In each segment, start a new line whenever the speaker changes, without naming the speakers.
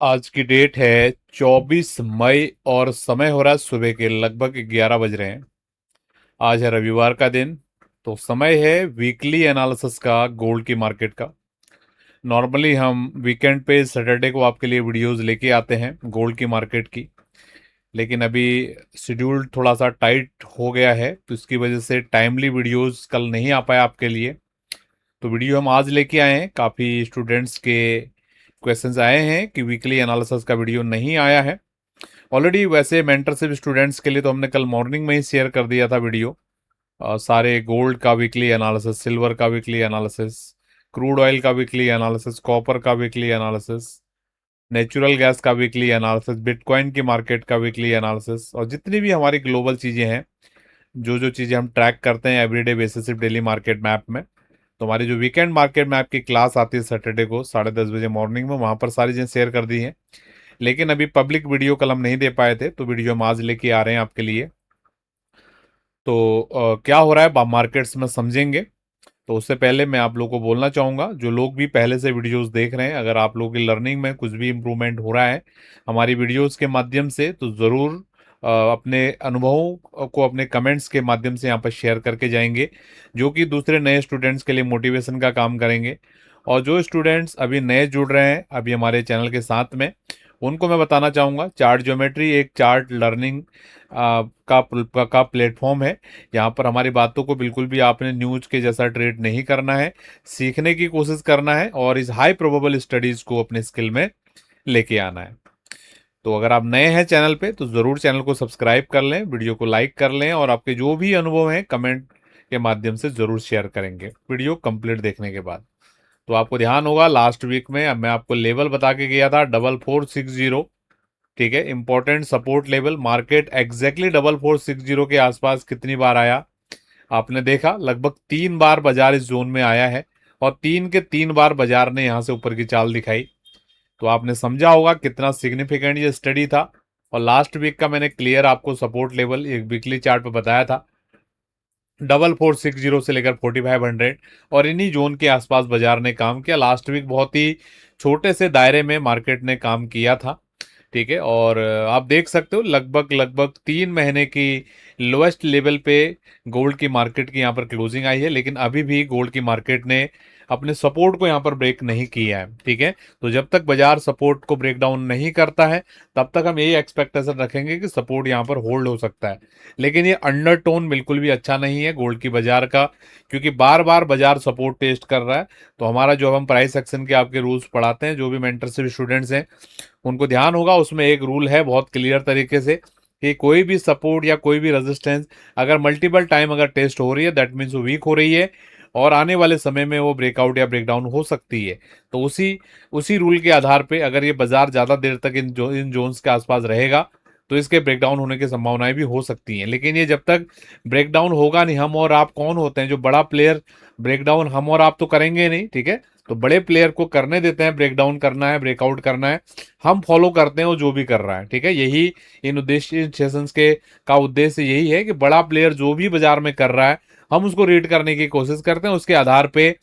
आज की डेट है 24 मई और समय हो रहा है सुबह के लगभग 11 बज रहे हैं। आज है रविवार का दिन। तो समय है वीकली एनालिसिस का गोल्ड की मार्केट का। नॉर्मली हम वीकेंड पे सैटरडे को आपके लिए वीडियोस लेके आते हैं गोल्ड की मार्केट की। लेकिन अभी शेड्यूल थोड़ा सा टाइट हो गया है तो इसकी वजह से टाइमली वीडियोस कल नहीं आ पाया आपके लिए। तो वीडियो हम आज लेके आए हैं। काफ़ी स्टूडेंट्स के क्वेश्चंस आए हैं कि वीकली एनालिसिस का वीडियो नहीं आया है। ऑलरेडी वैसे मेंटरशिप स्टूडेंट्स के लिए तो हमने कल मॉर्निंग में ही शेयर कर दिया था वीडियो। सारे गोल्ड का वीकली एनालिसिस, सिल्वर का वीकली एनालिसिस, क्रूड ऑयल का वीकली एनालिसिस, कॉपर का वीकली एनालिसिस, नेचुरल गैस का वीकली एनालिसिस, बिटकॉइन की मार्केट का वीकली एनालिसिस और जितनी भी हमारी ग्लोबल चीज़ें हैं, जो जो चीज़ें हम ट्रैक करते हैं एवरीडे बेसिस पे डेली मार्केट मैप में। तो हमारी जो वीकेंड मार्केट मैप की क्लास आती है सैटरडे को 10:30 बजे मॉर्निंग में, वहाँ पर सारी चीज़ें शेयर कर दी हैं। लेकिन अभी पब्लिक वीडियो कल हम नहीं दे पाए थे तो वीडियो हम आज लेके आ रहे हैं आपके लिए। तो क्या हो रहा है मार्केट्स में समझेंगे। तो उससे पहले मैं आप लोगों को बोलना चाहूँगा, जो लोग भी पहले से वीडियोस देख रहे हैं, अगर आप लोगों की लर्निंग में कुछ भी इम्प्रूवमेंट हो रहा है हमारी वीडियोस के माध्यम से तो ज़रूर अपने अनुभवों को अपने कमेंट्स के माध्यम से यहाँ पर शेयर करके जाएंगे, जो कि दूसरे नए स्टूडेंट्स के लिए मोटिवेशन का काम करेंगे। और जो स्टूडेंट्स अभी नए जुड़ रहे हैं अभी हमारे चैनल के साथ में, उनको मैं बताना चाहूँगा, चार्ट ज्योमेट्री एक चार्ट लर्निंग का प्लेटफॉर्म है। यहाँ पर हमारी बातों को बिल्कुल भी आपने न्यूज के जैसा ट्रीट नहीं करना है, सीखने की कोशिश करना है और इस हाई प्रोबेबल स्टडीज को अपने स्किल में लेके आना है। तो अगर आप नए हैं चैनल पे तो ज़रूर चैनल को सब्सक्राइब कर लें, वीडियो को लाइक कर लें और आपके जो भी अनुभव हैं कमेंट के माध्यम से ज़रूर शेयर करेंगे वीडियो कंप्लीट देखने के बाद। तो आपको ध्यान होगा लास्ट वीक में मैं आपको लेवल बता के गया था 4460। ठीक है, important support level. Market exactly 4460 के आसपास कितनी बार आया आपने देखा? लगभग 3 बार बाजार इस जोन में आया है और 3 के 3 बार बाजार ने यहां से ऊपर की चाल दिखाई। तो आपने समझा होगा कितना सिग्निफिकेंट ये स्टडी था। और लास्ट वीक का मैंने क्लियर आपको सपोर्ट लेवल एक वीकली चार्ट पे बताया था, 4460 से लेकर 4500। और इन्हीं जोन के आसपास बाजार ने काम किया। लास्ट वीक बहुत ही छोटे से दायरे में मार्केट ने काम किया था। ठीक है, और आप देख सकते हो लगभग लगभग 3 महीने की लोएस्ट लेवल पे गोल्ड की मार्केट की यहाँ पर क्लोजिंग आई है। लेकिन अभी भी गोल्ड की मार्केट ने अपने सपोर्ट को यहाँ पर ब्रेक नहीं किया है। ठीक है, तो जब तक बाजार सपोर्ट को ब्रेक डाउन नहीं करता है तब तक हम यही एक्सपेक्टेशन रखेंगे कि सपोर्ट यहाँ पर होल्ड हो सकता है। लेकिन ये अंडरटोन बिल्कुल भी अच्छा नहीं है गोल्ड की बाजार का, क्योंकि बार बार बाजार सपोर्ट टेस्ट कर रहा है। तो हमारा जो हम प्राइस एक्शन के आपके रूल्स पढ़ाते हैं, जो भी मेंटरशिप स्टूडेंट्स हैं उनको ध्यान होगा, उसमें एक रूल है बहुत क्लियर तरीके से कि कोई भी सपोर्ट या कोई भी रेजिस्टेंस अगर मल्टीपल टाइम अगर टेस्ट हो रही है दैट मीन्स वो वीक हो रही है और आने वाले समय में वो ब्रेकआउट या ब्रेकडाउन हो सकती है। तो उसी उसी रूल के आधार पे अगर ये बाजार ज़्यादा देर तक इन जोन्स के आसपास रहेगा तो इसके ब्रेकडाउन होने की संभावनाएं भी हो सकती हैं। लेकिन ये जब तक ब्रेकडाउन होगा नहीं, हम और आप कौन होते हैं जो बड़ा प्लेयर, ब्रेकडाउन हम और आप तो करेंगे नहीं। ठीक है, तो बड़े प्लेयर को करने देते हैं, ब्रेकडाउन करना है, ब्रेकआउट करना है, हम फॉलो करते हैं वो जो भी कर रहा है। ठीक है, यही इन उद्देश्य इन सेशंस के का उद्देश्य यही है कि बड़ा प्लेयर जो भी बाजार में कर रहा है हम उसको रीड करने की कोशिश करते हैं, उसके आधार पे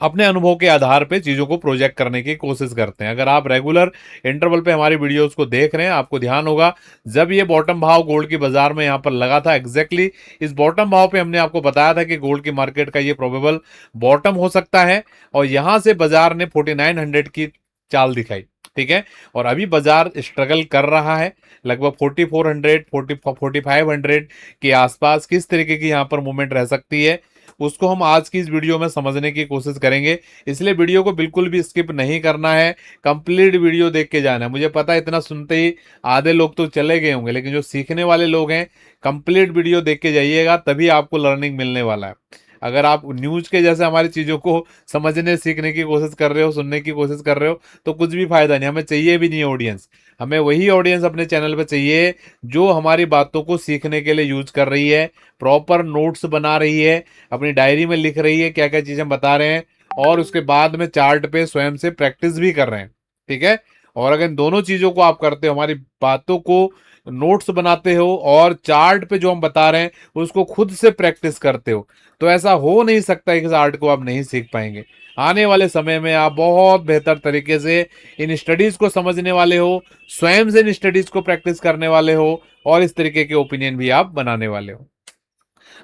अपने अनुभव के आधार पे चीज़ों को प्रोजेक्ट करने की कोशिश करते हैं। अगर आप रेगुलर इंटरवल पे हमारी वीडियोस को देख रहे हैं आपको ध्यान होगा जब ये बॉटम भाव गोल्ड की बाजार में यहाँ पर लगा था, एग्जैक्टली इस बॉटम भाव पे हमने आपको बताया था कि गोल्ड की मार्केट का ये प्रोबेबल बॉटम हो सकता है और यहाँ से बाजार ने 4900 की चाल दिखाई। ठीक है, और अभी बाजार स्ट्रगल कर रहा है लगभग 4400 4500 के आसपास। किस तरीके की यहाँ पर मूवमेंट रह सकती है उसको हम आज की इस वीडियो में समझने की कोशिश करेंगे। इसलिए वीडियो को बिल्कुल भी स्किप नहीं करना है, कंप्लीट वीडियो देख के जाना है। मुझे पता है इतना सुनते ही आधे लोग तो चले गए होंगे, लेकिन जो सीखने वाले लोग हैं कंप्लीट वीडियो देख के जाइएगा तभी आपको लर्निंग मिलने वाला है। अगर आप न्यूज के जैसे हमारी चीज़ों को समझने सीखने की कोशिश कर रहे हो, सुनने की कोशिश कर रहे हो तो कुछ भी फायदा नहीं, हमें चाहिए भी नहीं ऑडियंस। हमें वही ऑडियंस अपने चैनल पे चाहिए जो हमारी बातों को सीखने के लिए यूज कर रही है, प्रॉपर नोट्स बना रही है, अपनी डायरी में लिख रही है क्या क्या चीज़ें बता रहे हैं और उसके बाद में चार्ट पे स्वयं से प्रैक्टिस भी कर रहे हैं। ठीक है, और अगर इन दोनों चीज़ों को आप करते हो, हमारी बातों को नोट्स बनाते हो और चार्ट पे जो हम बता रहे हैं उसको खुद से प्रैक्टिस करते हो, तो ऐसा हो नहीं सकता है कि इस आर्ट को आप नहीं सीख पाएंगे। आने वाले समय में आप बहुत बेहतर तरीके से इन स्टडीज को समझने वाले हो, स्वयं से इन स्टडीज को प्रैक्टिस करने वाले हो और इस तरीके के ओपिनियन भी आप बनाने वाले हो।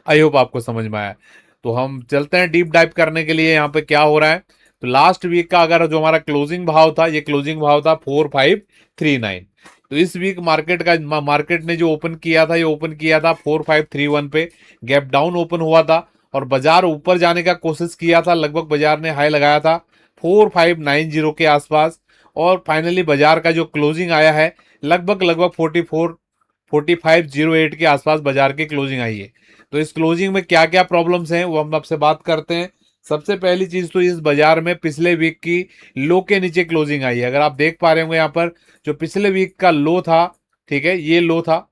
आई होप आपको समझ में आया। तो हम चलते हैं डीप डाइव करने के लिए यहाँ पे क्या हो रहा है। तो लास्ट वीक का अगर जो हमारा क्लोजिंग भाव था, ये क्लोजिंग भाव था 4539। तो इस वीक मार्केट ने जो ओपन किया था, ये ओपन किया था 4531 पे, गैप डाउन ओपन हुआ था और बाजार ऊपर जाने का कोशिश किया था। लगभग बाजार ने हाई लगाया था 4590 के आसपास और फाइनली बाजार का जो क्लोजिंग आया है लगभग 4508 के आसपास बाजार की क्लोजिंग आई है। तो इस क्लोजिंग में क्या क्या प्रॉब्लम्स हैं वो हम आपसे बात करते हैं। सबसे पहली चीज तो इस बाजार में पिछले वीक की लो के नीचे क्लोजिंग आई है। अगर आप देख पा रहे होंगे यहाँ पर जो पिछले वीक का लो था, ठीक है, ये लो था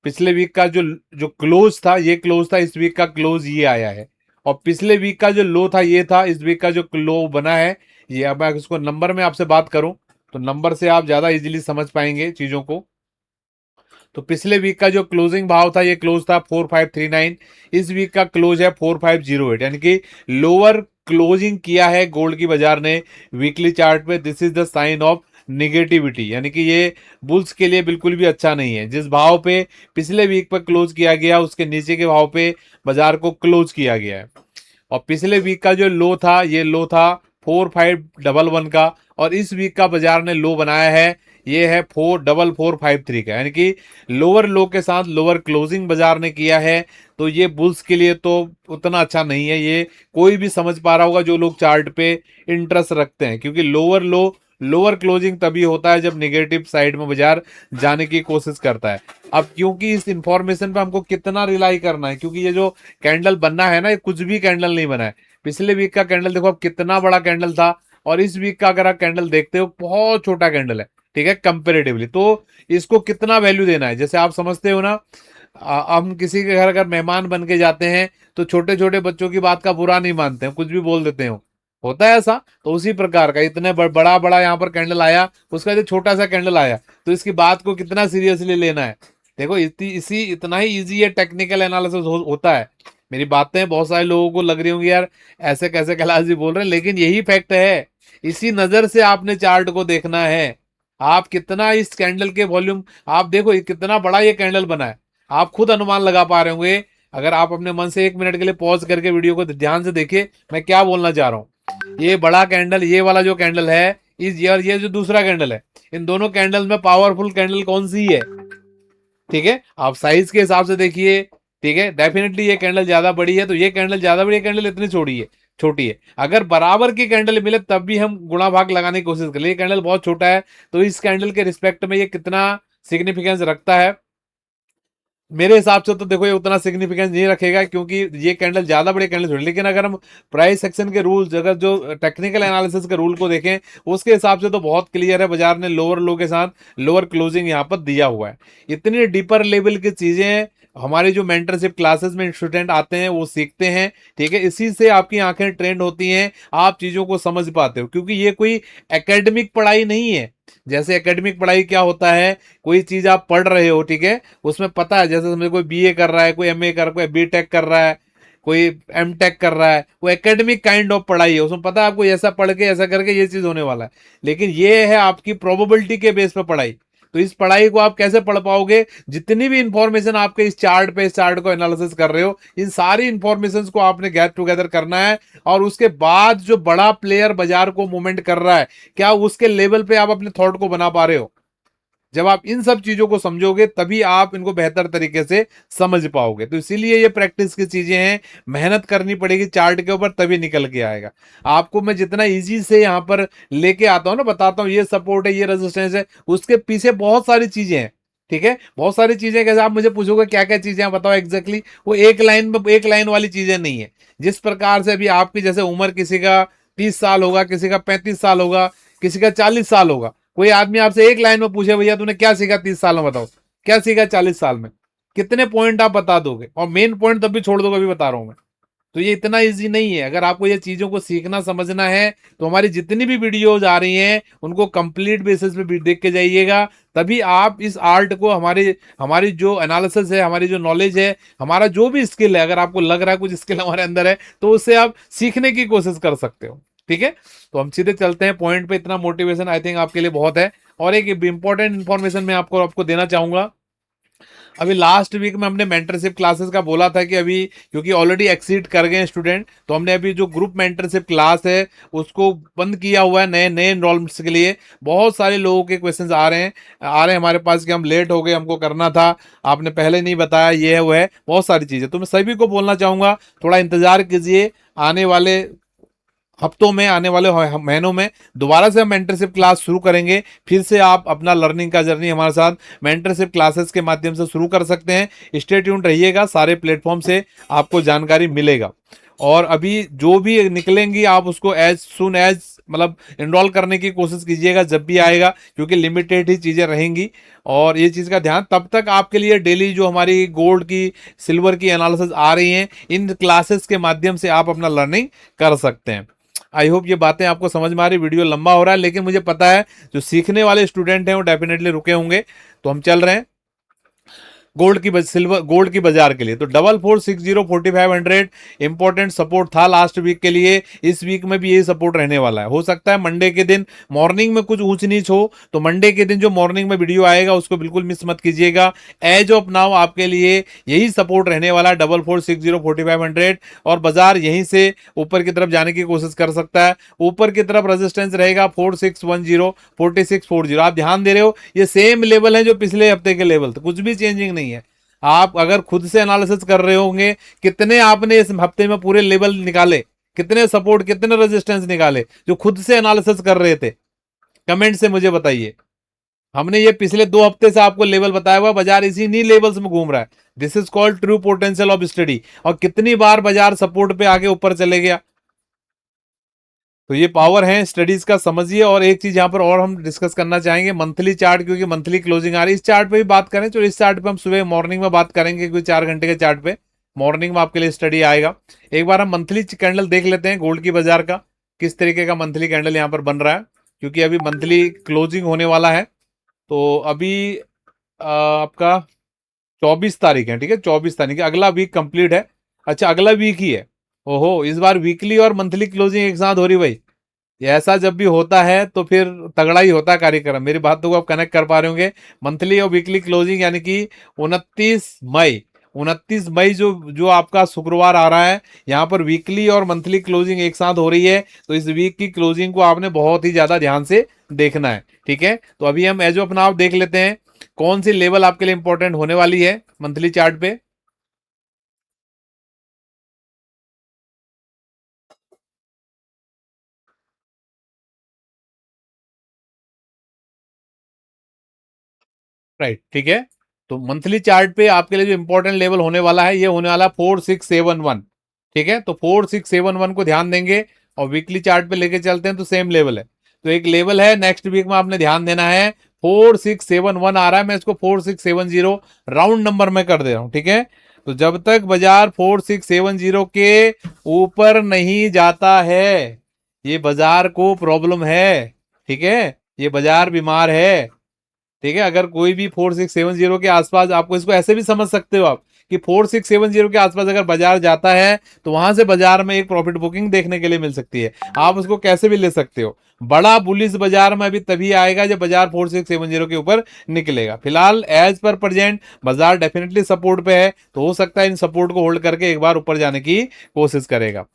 पिछले वीक का, जो जो क्लोज था ये क्लोज था, इस वीक का क्लोज ये आया है। और पिछले वीक का जो लो था ये था, इस वीक का जो लो बना है ये। अब मैं इसको नंबर में आपसे बात करूं तो नंबर से आप ज्यादा इजीली समझ पाएंगे चीजों को। तो पिछले वीक का जो क्लोजिंग भाव था ये क्लोज था 4539, इस वीक का क्लोज है 4508, यानी कि लोअर क्लोजिंग किया है गोल्ड की बाजार ने वीकली चार्ट पे। This is the sign of negativity, यानी कि ये बुल्स के लिए बिल्कुल भी अच्छा नहीं है। जिस भाव पे पिछले वीक पर क्लोज किया गया उसके नीचे के भाव पे बाजार को क्लोज किया गया है। और पिछले वीक का जो लो था ये लो था 4511 का और इस वीक का बाजार ने लो बनाया है ये है 4453 का, यानी कि लोअर लो के साथ लोअर क्लोजिंग बाजार ने किया है। तो ये बुल्स के लिए तो उतना अच्छा नहीं है, ये कोई भी समझ पा रहा होगा जो लोग चार्ट पे इंटरेस्ट रखते हैं, क्योंकि लोअर लो लोअर क्लोजिंग तभी होता है जब नेगेटिव साइड में बाजार जाने की कोशिश करता है। अब क्योंकि इस इंफॉर्मेशन पे हमको कितना रिलाई करना है, क्योंकि ये जो कैंडल बनना है ना ये कुछ भी कैंडल नहीं बना है। पिछले वीक का कैंडल देखो अब कितना बड़ा कैंडल था और इस वीक का अगर आप कैंडल देखते हो बहुत छोटा कैंडल है, ठीक है, कंपेरेटिवली। तो इसको कितना वैल्यू देना है, जैसे आप समझते हो ना, हम किसी के घर अगर मेहमान बन के जाते हैं तो छोटे छोटे बच्चों की बात का बुरा नहीं मानते हैं, कुछ भी बोल देते हो, होता है ऐसा। तो उसी प्रकार का इतने बड़ा बड़ा यहाँ पर कैंडल आया, उसका जो छोटा सा कैंडल आया, तो इसकी बात को कितना सीरियसली लेना है। देखो इसी इतना ही इजी है टेक्निकल एनालिसिस होता है। मेरी बातें बहुत सारे लोगों को लग रही होंगी यार ऐसे कैसे कैलाश जी बोल रहे हैं, लेकिन यही फैक्ट है। इसी नजर से आपने चार्ट को देखना है। आप कितना इस कैंडल के वॉल्यूम, आप देखो कितना बड़ा ये कैंडल बना है, आप खुद अनुमान लगा पा रहे होंगे अगर आप अपने मन से 1 मिनट के लिए पॉज करके वीडियो को ध्यान से देखिए मैं क्या बोलना चाह रहा हूँ। ये बड़ा कैंडल, ये वाला जो कैंडल है इस और ये जो दूसरा कैंडल है, इन दोनों कैंडल में पावरफुल कैंडल कौन सी है, ठीक है, आप साइज के हिसाब से देखिए, ठीक है। डेफिनेटली ये कैंडल ज्यादा बड़ी है तो ये कैंडल ज्यादा बड़ी है, कैंडल इतनी छोटी है। अगर बराबर की कैंडल मिले तब भी हम गुणा भाग लगाने की कोशिश करें। ये कैंडल बहुत छोटा है तो इस कैंडल के रिस्पेक्ट में ये कितना सिग्निफिकेंस रखता है, मेरे हिसाब से तो देखो ये उतना सिग्निफिकेंस नहीं रखेगा क्योंकि ये कैंडल ज्यादा बड़े कैंडल छोड़े। लेकिन अगर हम प्राइस सेक्शन के रूल्स, अगर जो टेक्निकल एनालिसिस के रूल को देखें उसके हिसाब से तो बहुत क्लियर है, बाजार ने लोअर लो के साथ लोअर क्लोजिंग यहाँ पर दिया हुआ है। इतनी डीपर लेवल की चीजें हमारी जो मेंटरशिप क्लासेस में स्टूडेंट आते हैं वो सीखते हैं, ठीक है। इसी से आपकी आंखें ट्रेंड होती हैं, आप चीजों को समझ पाते हो, क्योंकि ये कोई एकेडमिक पढ़ाई नहीं है। जैसे एकेडमिक पढ़ाई क्या होता है, कोई चीज आप पढ़ रहे हो, ठीक है, उसमें पता है, जैसे समझो कोई बीए कर रहा है, कोई एमए कर, कोई बीटेक कर रहा है, कोई एमटेक कर रहा है, वो एकेडमिक काइंड ऑफ पढ़ाई है, उसमें पता है आपको ऐसा पढ़ के ऐसा करके ये चीज होने वाला है। लेकिन ये है आपकी प्रोबेबिलिटी के बेस पर पढ़ाई। तो इस पढ़ाई को आप कैसे पढ़ पाओगे, जितनी भी इंफॉर्मेशन आपके इस चार्ट पे, इस चार्ट को एनालिसिस कर रहे हो, इन सारी इंफॉर्मेशन को आपने गेट टुगेदर करना है और उसके बाद जो बड़ा प्लेयर बाजार को मूवमेंट कर रहा है क्या उसके लेवल पे आप अपने थॉट को बना पा रहे हो। जब आप इन सब चीजों को समझोगे तभी आप इनको बेहतर तरीके से समझ पाओगे। तो इसीलिए ये प्रैक्टिस की चीजें हैं, मेहनत करनी पड़ेगी चार्ट के ऊपर तभी निकल के आएगा। आपको मैं जितना इजी से यहाँ पर लेके आता हूँ ना, बताता हूँ ये सपोर्ट है, ये रेजिस्टेंस है, उसके पीछे बहुत सारी चीजें हैं, ठीक है, बहुत सारी चीजें। कैसे आप मुझे पूछोगे क्या क्या चीजें आप बताओ एग्जैक्टली, वो एक लाइन में एक लाइन वाली चीजें नहीं है। जिस प्रकार से अभी आपकी जैसे उम्र किसी का 30 साल होगा, किसी का 35 साल होगा, किसी का 40 साल होगा, कोई आदमी आपसे एक लाइन में पूछे भैया तूने क्या सीखा 30 साल में, बताओ क्या सीखा 40 साल में, कितने पॉइंट आप बता दोगे, और मेन पॉइंट तब भी छोड़ दोगे, अभी बता रहा हूं मैं। तो ये इतना इजी नहीं है। अगर आपको ये चीजों को सीखना समझना है तो हमारी जितनी भी वीडियोज आ रही हैं उनको कंप्लीट बेसिस पे देख के जाइएगा, तभी आप इस आर्ट को, हमारी हमारी जो एनालिसिस है, हमारी जो नॉलेज है, हमारा जो भी स्किल है, अगर आपको लग रहा है कुछ स्किल हमारे अंदर है तो उससे आप सीखने की कोशिश कर सकते हो। ठीक है, तो हम सीधे चलते हैं पॉइंट पे। इतना मोटिवेशन आई थिंक आपके लिए बहुत है। और एक इंपॉर्टेंट इन्फॉर्मेशन मैं आपको आपको देना चाहूंगा। अभी लास्ट वीक में हमने मेंटरशिप क्लासेस का बोला था कि अभी क्योंकि ऑलरेडी एक्सीड कर गए स्टूडेंट, तो हमने अभी जो ग्रुप मेंटरशिप क्लास है उसको बंद किया हुआ है नए नए एनरोलमेंट्स के लिए। बहुत सारे लोगों के क्वेश्चंस आ रहे हैं हमारे पास कि हम लेट हो गए, हमको करना था, आपने पहले नहीं बताया, ये है वो है, बहुत सारी चीजें। तो मैं सभी को बोलना चाहूंगा थोड़ा इंतजार कीजिए, आने वाले हफ्तों में, आने वाले महीनों में दोबारा से हम मेंटरशिप क्लास शुरू करेंगे। फिर से आप अपना लर्निंग का जर्नी हमारे साथ मेंटरशिप क्लासेस के माध्यम से शुरू कर सकते हैं। स्टे ट्यून्ड रहिएगा, सारे प्लेटफॉर्म से आपको जानकारी मिलेगा। और अभी जो भी निकलेंगी आप उसको एज सुन एज मतलब इनरोल करने की कोशिश कीजिएगा जब भी आएगा, क्योंकि लिमिटेड ही चीज़ें रहेंगी। और ये चीज़ का ध्यान, तब तक आपके लिए डेली जो हमारी गोल्ड की, सिल्वर की एनालिसिस आ रही हैं, इन क्लासेस के माध्यम से आप अपना लर्निंग कर सकते हैं। आई होप ये बातें आपको समझ में आ रही। वीडियो लंबा हो रहा है लेकिन मुझे पता है जो सीखने वाले स्टूडेंट हैं वो डेफिनेटली रुके होंगे। तो हम चल रहे हैं सिल्वर गोल्ड की बाजार के लिए। तो 4460 4500 इंपॉर्टेंट सपोर्ट था लास्ट वीक के लिए, इस वीक में भी यही सपोर्ट रहने वाला है। हो सकता है मंडे के दिन मॉर्निंग में कुछ ऊंच नीच हो, तो मंडे के दिन जो मॉर्निंग में वीडियो आएगा उसको बिल्कुल मिस मत कीजिएगा। एज ऑफ नाउ आपके लिए यही सपोर्ट रहने वाला है 4460 4500, और बाजार यहीं से ऊपर की तरफ जाने की कोशिश कर सकता है। ऊपर की तरफ रेजिस्टेंस रहेगा 4610 4640। आप ध्यान दे रहे हो, ये सेम लेवल है जो पिछले हफ्ते के लेवल थे, कुछ भी चेंजिंग नहीं है। आप अगर खुद से एनालिसिस कर रहे होंगे, कितने आपने इस हफ्ते में पूरे लेवल निकाले, कितने सपोर्ट, कितने रेजिस्टेंस निकाले जो खुद से एनालिसिस कर रहे थे, कमेंट से मुझे बताइए। हमने ये पिछले 2 हफ्ते से आपको लेवल बताया हुआ, बाजार इसी नहीं लेवल्स में घूम रहा है। This is called true potential of study. और कितनी बार बाजार सपोर्ट पे आगे ऊपर चले गया। तो ये पावर है स्टडीज का, समझिए। और एक चीज यहां पर और हम डिस्कस करना चाहेंगे, मंथली चार्ट, क्योंकि मंथली क्लोजिंग आ रही है, इस चार्ट पे भी बात करें। तो इस चार्ट पे हम सुबह मॉर्निंग में बात करेंगे, क्योंकि 4 घंटे के चार्ट पे मॉर्निंग में आपके लिए स्टडी आएगा। एक बार हम मंथली कैंडल देख लेते हैं गोल्ड की बाजार का, किस तरीके का मंथली कैंडल यहाँ पर बन रहा है, क्योंकि अभी मंथली क्लोजिंग होने वाला है। तो अभी आपका 24 तारीख है, ठीक है, 24 तारीख, अगला वीक कंप्लीट है। अच्छा, अगला वीक ही है। ओहो, इस बार वीकली और मंथली क्लोजिंग एक साथ हो रही भाई। ऐसा जब भी होता है तो फिर तगड़ा ही होता है कार्यक्रम। मेरी बात को आप कनेक्ट कर पा रहे होंगे। मंथली और वीकली क्लोजिंग यानी कि 29 मई, 29 मई जो जो आपका शुक्रवार आ रहा है, यहाँ पर वीकली और मंथली क्लोजिंग एक साथ हो रही है। तो इस वीक की क्लोजिंग को आपने बहुत ही ज्यादा ध्यान से देखना है। ठीक है, तो अभी हम एज ऑफ नाउ देख लेते हैं कौन सी लेवल आपके लिए इंपॉर्टेंट होने वाली है मंथली चार्ट पे। राइट, ठीक है। तो मंथली चार्ट पे आपके लिए जो इंपॉर्टेंट लेवल होने वाला है, ये होने वाला 4671। ठीक है, तो 4671 को ध्यान देंगे। और वीकली चार्ट पे लेके चलते हैं तो सेम लेवल है। तो एक लेवल है नेक्स्ट वीक में आपने ध्यान देना है, 4671 आ रहा है, मैं इसको 4670 राउंड नंबर में कर दे रहा हूं। ठीक है, तो जब तक बाजार 4670 के ऊपर नहीं जाता है, ये बाजार को प्रॉब्लम है। ठीक है, ये बाजार बीमार है। ठीक है, अगर कोई भी 4670 के आसपास, आपको इसको ऐसे भी समझ सकते हो आप कि 4670 के आसपास अगर बाजार जाता है तो वहां से बाजार में एक प्रॉफिट बुकिंग देखने के लिए मिल सकती है। आप उसको कैसे भी ले सकते हो। बड़ा बुलिस बाजार में अभी तभी आएगा जब बाजार 4670 के ऊपर निकलेगा। फिलहाल एज पर प्रेजेंट बाजार डेफिनेटली सपोर्ट पे है, तो हो सकता है इन सपोर्ट को होल्ड करके एक बार ऊपर जाने की कोशिश करेगा।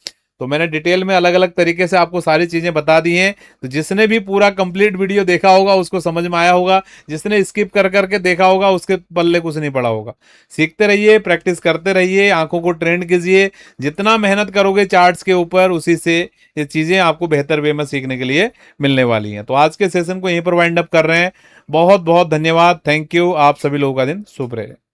तो मैंने डिटेल में अलग अलग तरीके से आपको सारी चीजें बता दी हैं। तो जिसने भी पूरा कंप्लीट वीडियो देखा होगा उसको समझ में आया होगा, जिसने स्किप कर करके देखा होगा उसके पल्ले कुछ नहीं पड़ा होगा। सीखते रहिए, प्रैक्टिस करते रहिए, आंखों को ट्रेंड कीजिए। जितना मेहनत करोगे चार्ट्स के ऊपर, उसी से ये चीजें आपको बेहतर वे में सीखने के लिए मिलने वाली हैं। तो आज के सेशन को यहीं पर वाइंड अप कर रहे हैं। बहुत बहुत धन्यवाद, थैंक यू। आप सभी लोगों का दिन शुभ रहे।